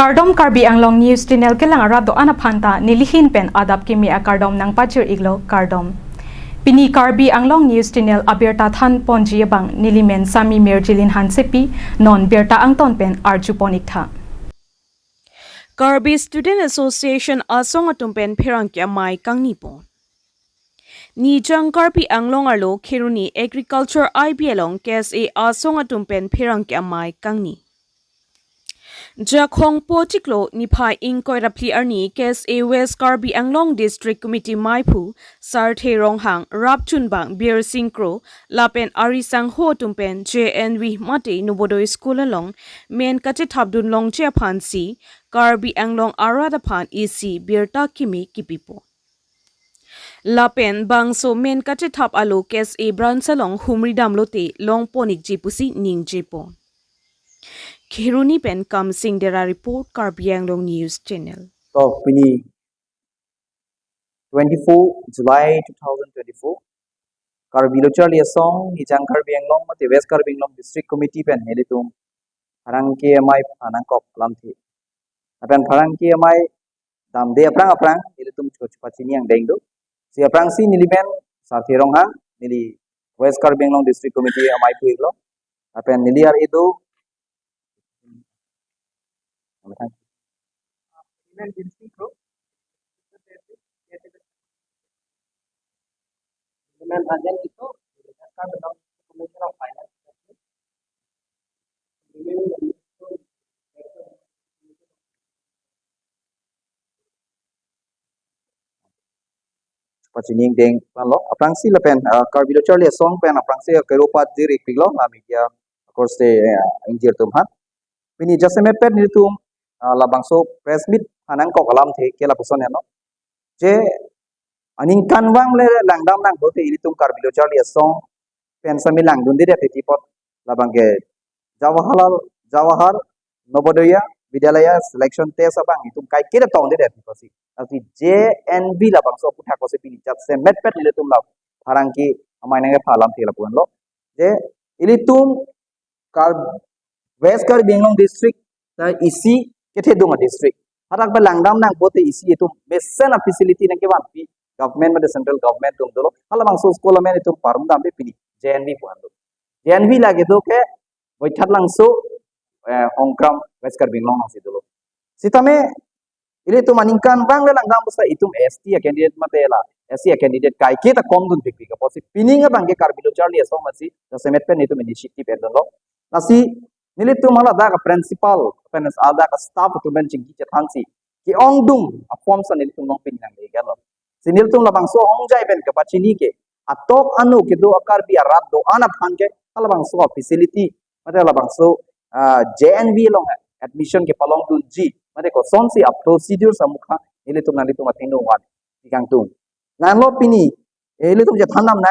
Kardom Karbi Anglong News Channel ke lang arado anaphanta nilihin pen adap kimi a kardom nang pachir iglo kardom. Pini Karbi Anglong News Channel abirta than ponji bang nilimen sami merjilin hansepi non birta angton pen arjuponik tha. Karbi Student Association asong atumpen phirang kya mai kangnipon. Ni jang Karbi Anglong arlo khiruni agriculture IBLong KSA asong atumpen phirang kya mai kangni. Jakhong Potiklo Nipai Inkoi Rapli Arni KSA West Karbi Anglong District Committee Maipu Sarthe Ronghang Rapchunbang Bir Singkro Lapen Arisang Ho Tumpen JNV Mate Nubodo School along Men Kache Thabdun Long Che Phansi Karbi Anglong Aradapan EC Birta Kimi Kipipo Lapen Bangso Men Kache Thap Alo KSA Bransalong Humri Damlote Long Ponik Jipusi Ning Jipo Khiruni pen kam sing dera report Karbi Anglong News Channel. So, pini 24 July 2024 Karbi Lochar Liasong Nijang Karbi Anglong Mate West Karbi Anglong District Committee pen helitum Parang KMI Panangkop Lamthi Apan Parang KMI Damde Aprang helitum Chopachini yang Dengdo Si Aprang si nilimen Sarthe Ronghang nili West Karbi Anglong District Committee amai puiglo Apan niliar itu Dengan bagian itu berdasarkan dalam Kementerian Finance Pachining deng lo aprang si lapen Karbi Lochar Liasong pen aprang si keropat diri piglo na media of course de injir tumhat Pini jaseme pet nitum labangso press meet anang kok alam the kela person no je aning kanwang le langdam nang bote initum Karbi Lochar Liasong pen sami langdun dire petipot labangke Jawahar Novodaya Vidyalaya selection test abang itum kai kira tong dire pasi asi JNV labangso putha ko se pini jaseme pet nitum lab harangki amai nang phalam thela puan lo je ilitum West Karbi Anglong District ta isi kethe dunga district harak ba langdam nang bote isi itu mesen facility nang ke wan pi government ma central government tum dolo hala bang so school men itu parum dam be pini JNV puan do JNV lage do ke boithat lang so hongkram West Karbi Anglong nang si dolo sitame ile to maningkan bang le langdam sa itum ST candidate ma tela SC candidate kai ke ta kom dun pikpi ka posi pininga bang ke Karbi Lochar Liasong masi the semet pen itu initiative edolo nasi Nilitu malah dah principal, penas ada ke staff tu mencing kita thansi. Ki ongdung, form sa nilitu nong pinang lagi kan. Si nilitu labang so ongjai pen ke pacini ke. Atok anu kitu akar biar rat do anak han ke. Labang so facility, mata labang so JNV long admission ke palong tu G. Mata ko sonsi a procedure sa mukha nilitu matino wan. Ikang tu. Nan lo pini, nilitu je thanam na.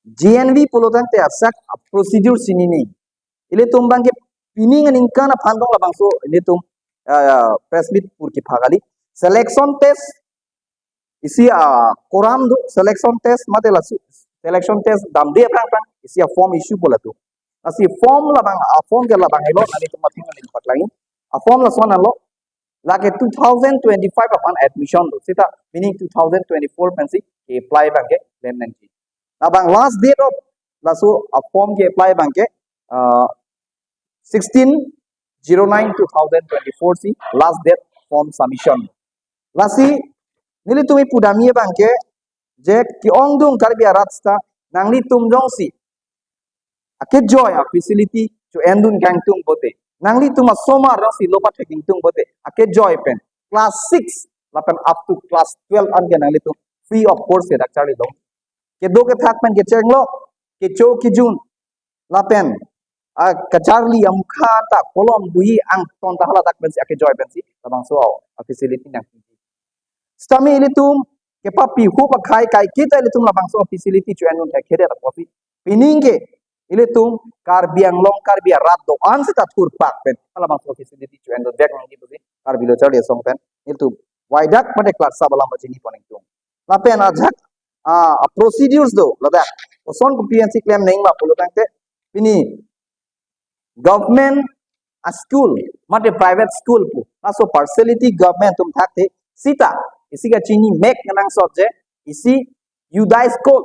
JNV pulutan te asak procedure sini ni. Ile tumbang ke pining ningkana phandong labang so ile tum press meet pur ki phagali selection test isi koram do selection test mate la selection test dam de prang isi form issue bola tu asi form labang form ke labang elo ani tum mathing link patlangi form la sona lo lage 2025 upon admission do sita meaning 2024 pensi apply bang ke lem nanti Abang last date of lasu a form ke apply bangke 16/09/2024 si last date form submission. Lasi nili tumi pudami bangke je ki ongdung Karbi aratsta nangli tumjong si ake joy a facility to endun gangtung bote nangli tuma soma rasi lopa taking tung bote ake joy pen class 6 lapan up to class 12 ange nangli tum free of course se dakchali dong ke do ke thak pen ke chenglo ke cho ki jun lapen ka charli amkha ta kolom bui ang ton ta hala tak pen si ake joy pen si labang so a facility nang stami ilitum ke papi hu pa khai kai kita ilitum labang so facility chu anun ka khere ta posi pininge ilitum Karbi Anglong Karbi rat do an se ta thur pak pen labang so facility chu anun dek nang di Karbi Lochar Liasong pen ilitum waidak pade class sabala majini poning tum lapen ajak procedures do lada son PNC claim naing ma pulutang te pini government a school mate private school pu aso facility government tum thakte sita isi ka chini make nang subject isi udai school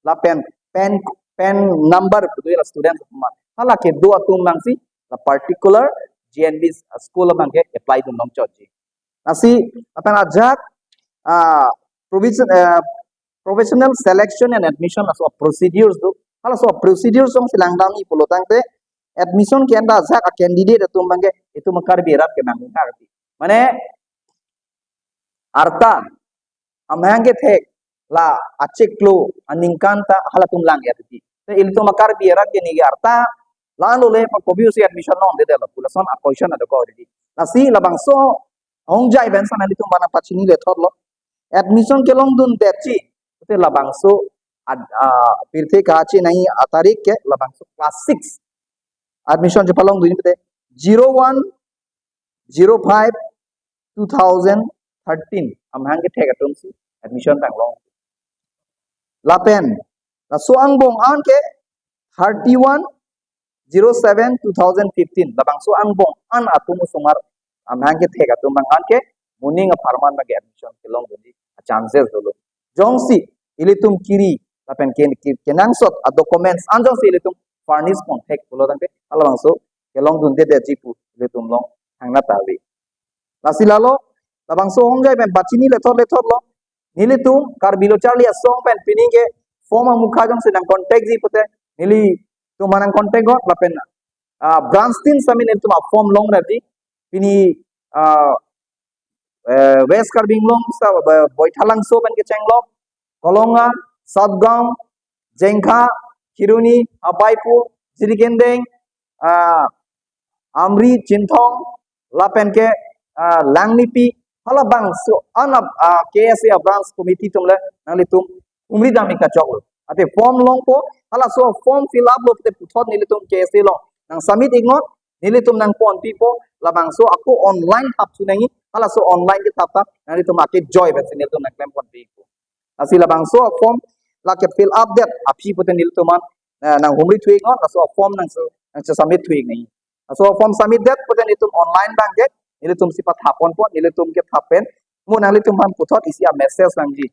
la pen number tu la student ma hala ke do atum nang si la particular GNB school bang ke apply dum nong choji nasi apan ajak professional selection and admission as procedures do hala so procedures song silang dami pulotang te admission ke anda ajak a candidate atum bang ke itu makar birat ke nang ngarti mane arta amhange the la acek klo aningkanta hala tum lang ya ti te il to makar birat ke ni arta lalu le pa kobius admission non de la pulason a question ada ko already nasi labang so hongjai ben sana litum bana pachini le thorlo admission ke long dun techi te labang so pirthe kachi nahi atarik ke labang so class 6 admission je palong dun te 0105 2013 amhang ke thek atum si admission tang long lapen la so angbong an ke 3107 2015 labang so angbong an atum sumar amhang ke thek atum bang an ke muning a farman ma ke admission ke long dun chances dolo jongsi ilitum kiri lapen kenang sot a documents anjong si ilitum furnish kon thek bolo dang te alabang so ke long dun de jipu ilitum long hangna tawi lasilalo labang so hongjai ben bachini le thor lo nilitum karbilo charli asong pen pining ke form mukha jong se nang contact ji pute nili tu manang contact got lapen branch tin samin ilitum form long rabi pini west karbing long sa boithalang so pen ke chenglok kolonga satgaon jengkha kiruni apaipu jirigendeng amri chinthong lapen ke langnipi hala bang so anap KSA branch committee tumle nali tum umri dami ka choklo ate form long po hala so form fill up lo te puthot nili tum KSA long nang submit ignot nili tum nang pon pipo labang so aku online tap sunangi hala so online ke tap nali tum ake joy bet nili tum nang claim pon pipo asi labang so form la ke fill up that api puten nili tum nang umri thuig ngot so form nang so submit thuig nei so form submit that puten nili tum online bang get nilitum sipat hapon po nilitum ke hapen mo nalitum han puthot isi a message langji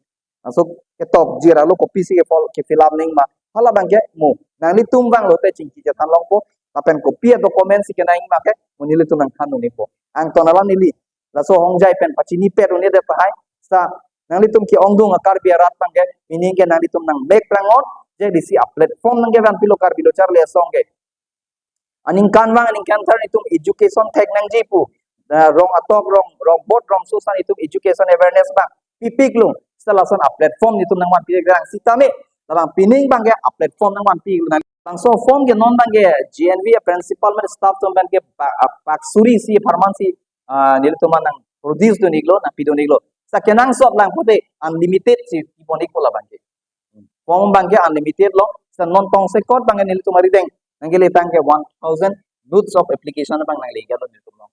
so ke tok jira lo copy si ke fill up ning ma hala bang ke mo nalitum bang lo te chingki je tan long po tapen copy document si ke naing ma ke mo nilitum nang khan ni po ang tonala nili la so hongjai pen pachini pe ro ne de pai sa nalitum ki ongdung akar biarat bang ke meaning ke nalitum nang make prangot je disi a platform nang ke van pilo kar bilo char le song ke aning kan wang aning kan thar itum education thek nang ji pu rong atok rong bot rong susan itu education awareness bang pipik lu setelah son a platform itu nang wan pik gang sitame dalam pining bang ke a platform nang wan pik nang so form ke non bang ke GNV principal man staff tum bang ke pak suri si farmansi nil tu manang produce do niglo na pido niglo sa kenang sot lang pote unlimited si iponik pola bang ke form bang ke unlimited lo sa non tong se code bang nil tu mari deng nang ke letang ke 1000 notes of application bang nang legal nil tu lo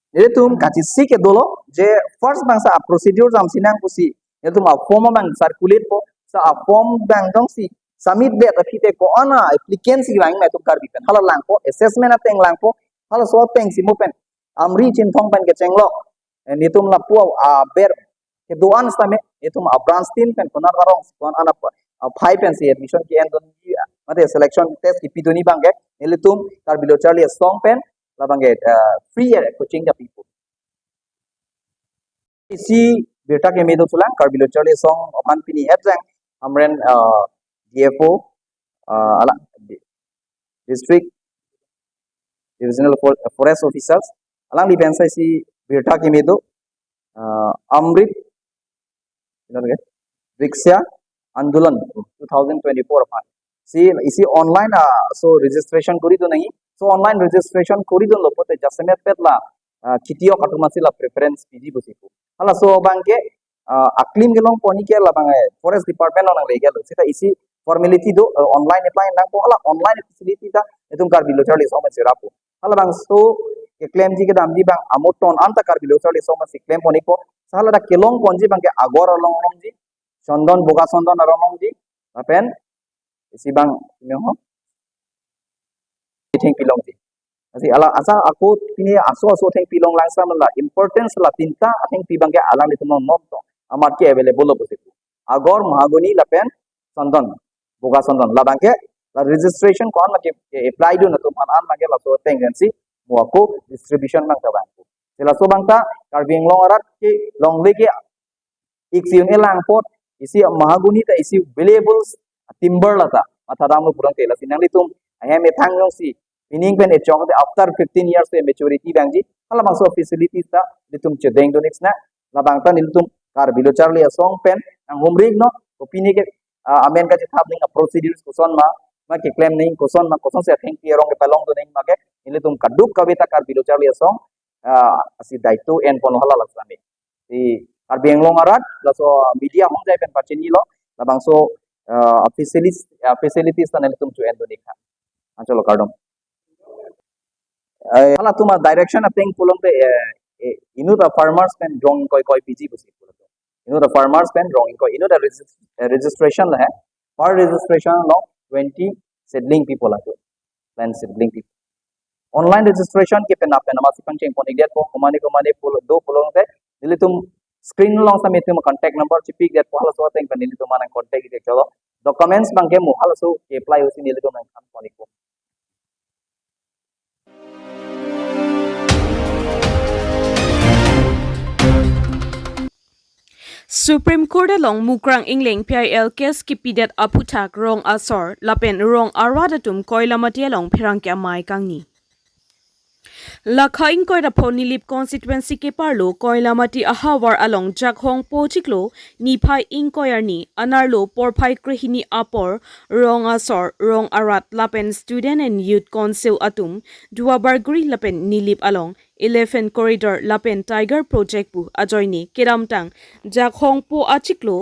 Nilitum kachi si ke dolo je first bang sa procedure jam sinang pusi nilitum a form bang circulate po sa a form bang dong si submit be apite ko ana applicant si lang mai tum kar bipen hala lang po assessment ateng lang po hala so peng si mo pen amri chin thong pen ke chenglo nitum la pu a ber ke doan stame nitum a branch tin pen konar warong kon ana a 5 pen si admission ki end don mate selection test ki pidoni bang ke nilitum kar bilo charli song pen labang get free coaching the people isi beta ke medo tulang karbilo charli song opan pini headjang amren DFO ala district divisional forest officers alang di pensa isi beta ke medo amrit riksha andolan 2024 opan si isi online so registration kori to nahi so online registration kori don lopote jasme petla kitio katumasi la preference pg busiku hala so bangke aklim gelong poni ke la bang forest department onang legal sita isi formality do online apply nang po hala online facility ta etum kar bilo charli so ma sirapu hala bang so ke claim ji ke dam ji bang amoton anta kar bilo charli so ma si claim poni ko hala da kelong ponji bang ke agor along long ji sondon boga sondon arong ji apen isi bang thing pilong ti asi ala asa aku pini aso thing pilong lang sa la importance la tinta thing pi bangke alang litum nom to amar ke available lo bose agor mahagoni la pen sandan boga sandan la bangke la registration kon ma ke apply do na to an ma ke la so tendency mo ko distribution mang ta bang sila so bangta Karbi Anglong arat ke longle ke iksiun elang pot isi mahagoni ta isi valuable timber lata atharam lo purang tela sinang litum ayam ethang long si meaning pen a chong after 15 years the maturity bang ji hala bang so facilities ta litum chedeng do next na la bang ta litum Karbi lo charli asong pen ang humrig no opini ke amen ka thap ning procedures ko son ma ke claim ning ko son se thank you rong ke palong do ning ma ke litum kaduk kawita Karbi lo charli asong asi daito en pon hala laksami di Karbi Anglong arat la so media hong jai pen pachini lo la bang so facilities tan litum chu en do ning chalo kardom hala tuma direction ating pulong te inu the farmers pen drawing koi pg busi pulo inu the farmers pen drawing koi inu the registration la hai per registration lo 20 seedling people ato plan seedling people online registration ke pen apen amasi pancheng pon iget po kumani pulo do pulong te dili tum screen long sa metum contact number chipik get pala so teng pen dili tum mana contact ide chalo documents bangke mo hala so apply usi dili tum kan poni ko Supreme Court along Mukrang Ingling PIL case kipidet aputak rong asor lapen rong aradatum koilamati along pirangkya mai kangni. Lakhaing koira ponilip constituency ke parlo koilamati ahawar along jakhong pochiklo niphai inkoyarni anarlo porphai krihini apor rong asor rong arat lapen student and youth council atum duabarguri lapen nilip along 11 corridor lapen tiger project pu ajoini keramtang jakhong po achiklo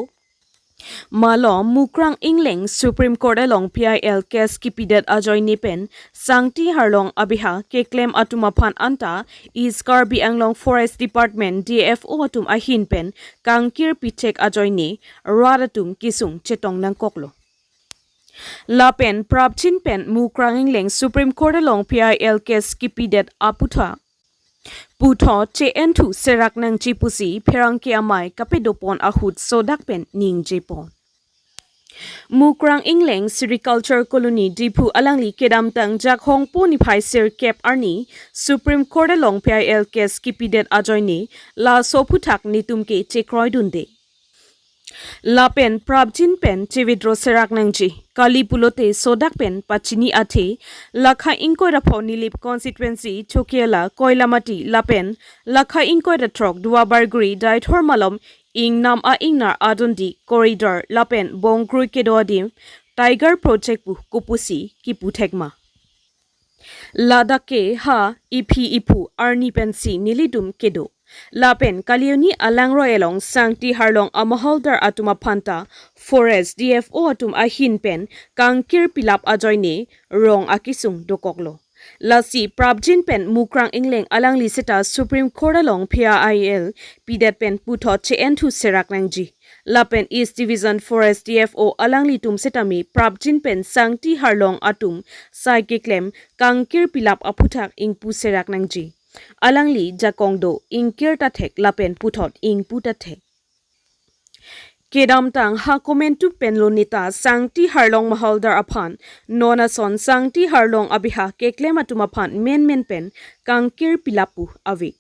Malo Mukrang Ingling Supreme Court along PIL case kipidet ajoy nipen sangti harlong abiha ke claim atuma phan anta is Karbi Anglong Forest Department DFO atum ahin pen kangkir pichek ajoy ni radatum kisung chetong nang koklo Lapen prabchin pen Mukrang Ingling Supreme Court along PIL case kipidet aputha Putho che entu serak nang chipusi perang ke amai kapedopon ahut sodak pen ning jepon. Mukrang Ingling Sericulture Colony Dipu alangli kedam tang jak hong po ni phai sir cap arni Supreme Court along PIL case kipidet ajoini la soputhak nitum ke chekroi dunde. Lapen prabjin pen chevidro serak nangji kali pulote sodak pen pachini athe lakha ingkoi rapho nilip constituency chokiela koilamati lapen lakha ingkoi ratrok duabarguri daithor malom ing nam a ingnar adundi corridor lapen bongkrui kedodim tiger project pu kupusi kiputhekma ladake ha ipu arni pensi nilidum kedo Lapen kalioni alang royalong sangti harlong amaholdar atuma phanta forest DFO atum ahin pen kangkir pilap ajoine rong akisung dokoklo lasi prabjin pen Mukrang Ingling alang liseta Supreme Court along PIL pidet pen putho che entu serak nangji Lapen East Division Forest DFO alang litum setami prabjin pen sangti harlong atum saike claim kangkir pilap aputhak ingpu serak nangji Alangli jakongdo ingkir tathek lapen puthot ing putathek Kedam tang ha komentu penlonita sangti harlong maholdar aphan nona son sangti harlong abiha keklematuma phan men pen kangkir pilapu avi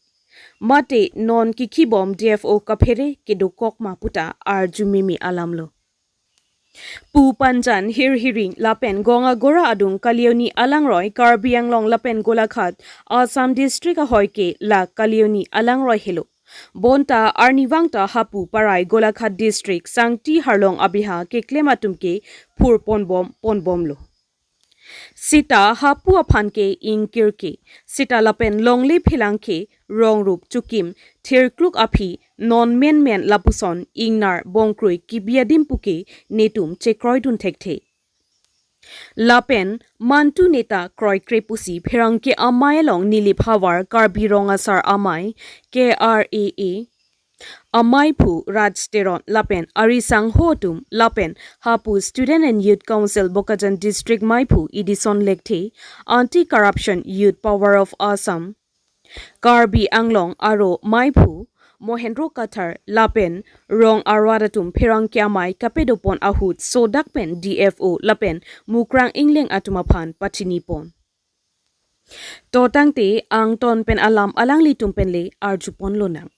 mate non kikibom DFO kaphere kedokok ma puta arjumimi alamlo Pu panjan hiring lapen gonga gora adung kalioni alangroy Karbi Anglong lapen golakhat Assam district ahoy ke la kalioni alangroy helo bonta arniwangta hapu parai golakhat district sangti harlong abiha ke klematum ke phur ponbom lo Sita hapu aphan ke ingkir ke sita lapen longli philang ke rong rup chukim thirkluk aphi non men lapuson ingnar bongkrui kibiadim puke netum chekroi dun thekte Lapen mantu neta kroi krepusi pherangke amai long nilip hawar Karbi rongasar amai KRAA Amaipu Rajsteron Lapen Arisang Hotum Lapen Hapu Student and Youth Council Bokajan District Maipu Edison Lekte Anti-Corruption Youth Power of Assam Karbi Anglong Aro Maipu Mohendro Kathar Lapen Rong Arwadatum Perang Kiamai Kapedopon Ahut Sodakpen DFO Lapen Mukrang Ingling Atumapan Patinipon Totangte Ang Ton Pen Alam Alang Litumpen Le Arjupon Lonang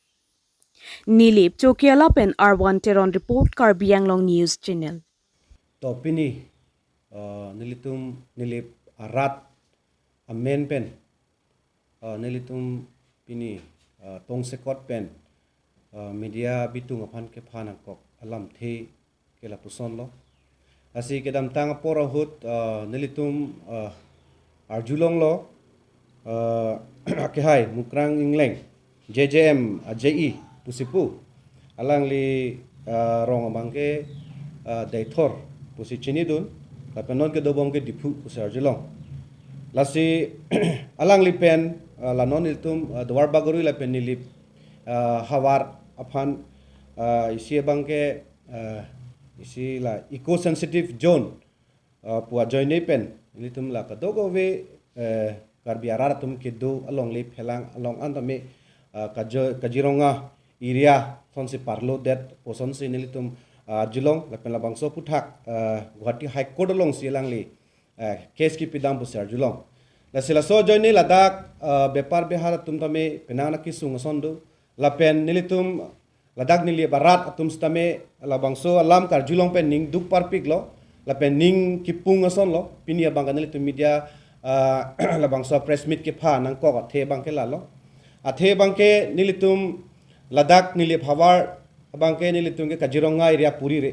Nilip Chokiala Pen R1 Teron Report Karbi Anglong News Channel Topini nilip arat amen pen nilitum pini tong sekot pen media bitung apan ke phanak kok alam the ke la puson lo asi ke dam tang pora hut nilitum arjulong lo ke hai mukrang ingleng JJM JE pusipu alang li rong bangke daitor pusi chinidun lapenon ke dobong ke dipu pusi arjulong lasi alang li pen lanon iltum dwar bagori la pen nilip hawar aphan isi bangke isi la eco sensitive zone puwa join pen ilitum la kadogo ve karbi arar tum ke do along li phelang along antame kajironga area sonsi parlo det poson si nilitum julong lapen labang so puthak Guwahati High Court along silang li case ki pidam pusar julong la sila so join ni ladak bepar behar tum tame penana ki sung sondu lapen nilitum ladak nili barat atum stame labang so alam kar julong pen ning duk parpik lo lapen ning kipung ason lo pinia bang nilitum media labang so press meet ke pha nang ko the bang ke la lo athe bang ke nilitum ladak nili phawar bangke nilitum ke kajironga area puri re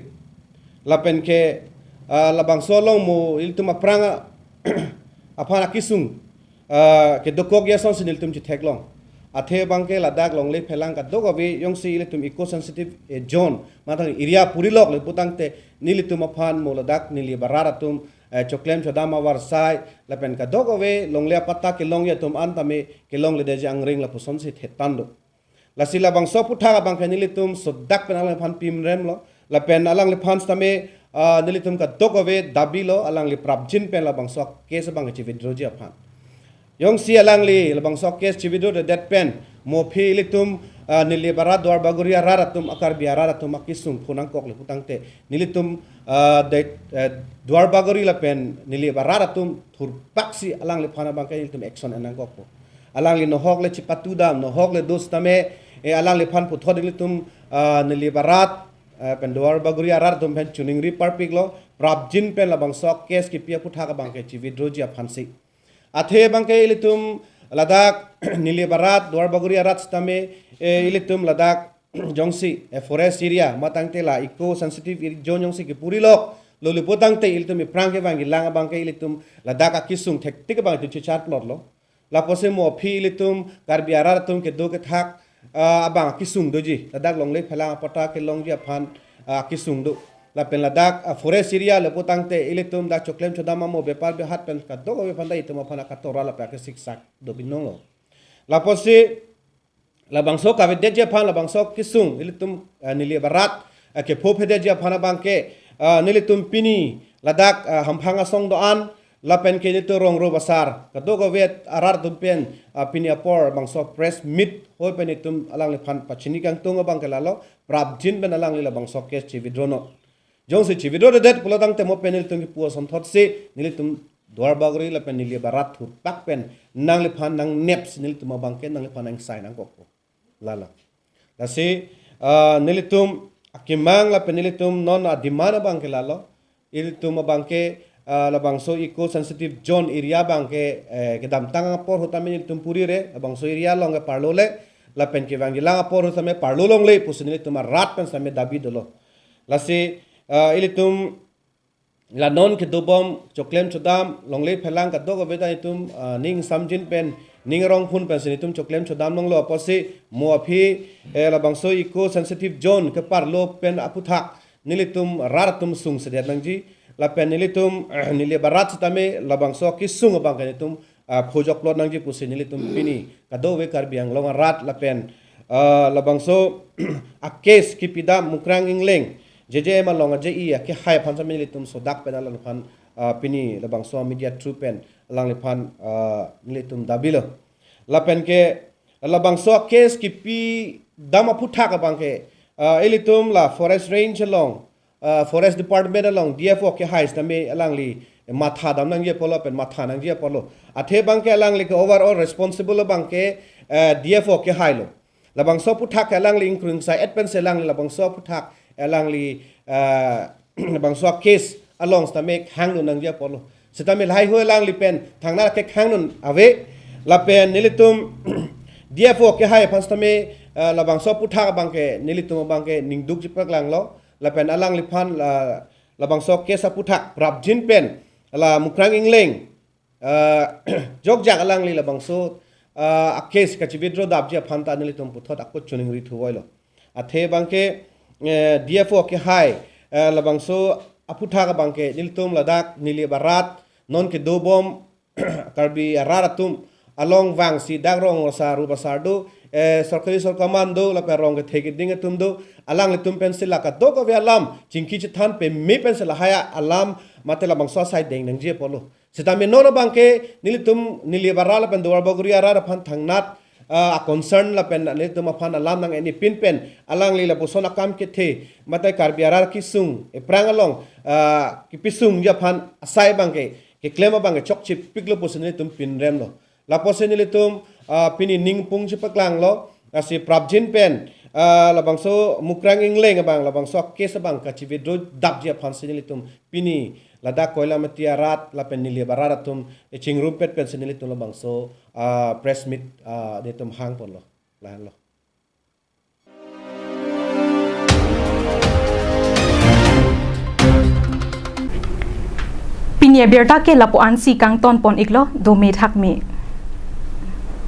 lapen ke labang solong mo ilitum apranga apana kisung ke dokok ya son nilitum chi theklong athe bangke ladak longle phelang ka dogobe yongsi ilitum eco sensitive zone matang area puri lok le putangte nilitum aphan mo ladak nili bararatum choklem chodama warsai lapen ka dogobe longle patta ke long ya tum antame ke long le de jang ring la puson si thetando la sila bang so putha bang nilitum sodak pen alang phan pim rem lo la pen alang le phan stame nilitum ka dokove dabilo alang le prabjin pen la bang so case bang chi withdraw ji aphan yong si alang le la bang so case chi withdraw that pen mo phi litum nili barat dwar baguria raratum akar biaratum akisum phunang kok le putangte nilitum de dwar bagori la pen nili bararatum thur paksi alang le phana bang nilitum action anang kok alang le no hok le chipatu dam no hok le dostame alang le phan puthod litum nili barat pen dwar baguri arar tum pen chuning ri parpik lo prabjin pen la bang sok case ki pia putha ka bang ke chi withdraw ji phansi athe bang ke litum ladak nili barat dwar baguri arat stame litum ladak jongsi forest area matangte la eco sensitive zone jongsi ki puri lok loli potangte litum prang ke bang lang bang ke litum ladak akisung thek tik bang tu char plot lo la pose mo phi litum karbi arar tum ke do ke thak abang kisung doji ladak longle phelang pata ke longja phan kisung do la pen ladak forest area le potangte ilitum da choklem chodama mo bepar be hat pen ka do be phanda itum phana ka tora la pa ke siksak do binong lo la posi la bangso ka vedde je phan la bangso kisung ilitum nili barat ke phopede je phana bangke nilitum pini ladak hamphanga song do an lapen ke nito rong ro basar kadogo vet arar tumpen pini apor bangso press meet hoi penitum alang le phan pachini kang tunga bang kelalo prabjin ben alang le bangso kes chi vidrono jong se chi vidro det pulodang te mo penil tung pu son thot se nilitum dwar bagri la pen nili barat thur tak pen nang le phan nang neps nilitum bang ke nang le phan nang sai nang kokko lala la se nilitum akimang la penilitum non adimana bang kelalo ilitum bang ke la bangso eco sensitive zone area bangke ke dam tang por hotamin tumpuri re bangso area long ke parlo le la pen ke wangi lang por hotame parlo long le pusini tuma rat pen same dabi dolo la se ilitum la non ke dobom choklem chodam long le phelang ka dogo beta itum ning samjin pen ning rong phun pen sinitum choklem chodam long lo aposi mo aphi la bangso eco sensitive zone ke parlo pen aputhak nilitum raratum sung se nangji la pen nilitum nili barat tame labang so kisung bang kanitum phojok plot nangji pusi nilitum pini kado we karbiang long rat la pen labang so a case ki pida mukrang ingleng jeje ma longa je I ke hai phan sam militum so dak pen alan phan pini labang so media true pen alang le phan militum dabilo la pen ke labang so case ki pi dama phutha ka bang ke elitum la forest range along forest department along DFO ke hai sta me alang li matha dam nang ye polo pen matha nang ye polo athe bang ke alang li ke overall responsible bang ke DFO ke hai lo labang so puthak alang li including sai advance alang li labang so puthak alang li labang so case along sta me hang nu nang ye polo sita me lai ho alang li pen thang na ke hang nun ave la pen nilitum DFO ke hai pan sta me labang so puthak bang ke nilitum bang ke ningduk jipak lang lo la pen alang li phan labang so case puthak prap jin pen la mukrang ingleng jok jak alang li labang so a case ka chi withdraw dab je phanta nili tum puthot akut chuning ri thuwailo athe bangke DFO ke hai labang so aputha ka bangke nil tum ladak nili barat non ke do bom karbi araratum along wang si dagrong saru basardu sarkari sor commando la perong ke theke ding tum do alang le tum pencil la ka do ko alam chingki chi than pe me pencil haya alam matela bang so side ding nang je polo Sitami nono bangke nilitum nilibaral pen duar baguri arara phan thangnat a concern la pen nilitum phan alam nang any pin pen alang lila busona kam ke the matai karbi arar ki sung e prang along ki pisung ya phan asai bangke ke claim bangke chok chip piklo posen nilitum pin rem lo la posen nilitum pini ning pung chi paklang lo asi prabjin pen la bangso mukrang ingleng bang la bangso case bang ka chi vidro dab je phan sinilitum pini lada koila matia rat la pen nili bararatum e chingrum pet pen sinilitum la bangso press meet de tum hang pon lo la lo Pinia berta ke lapo ansi kang ton pon iklo do me thak me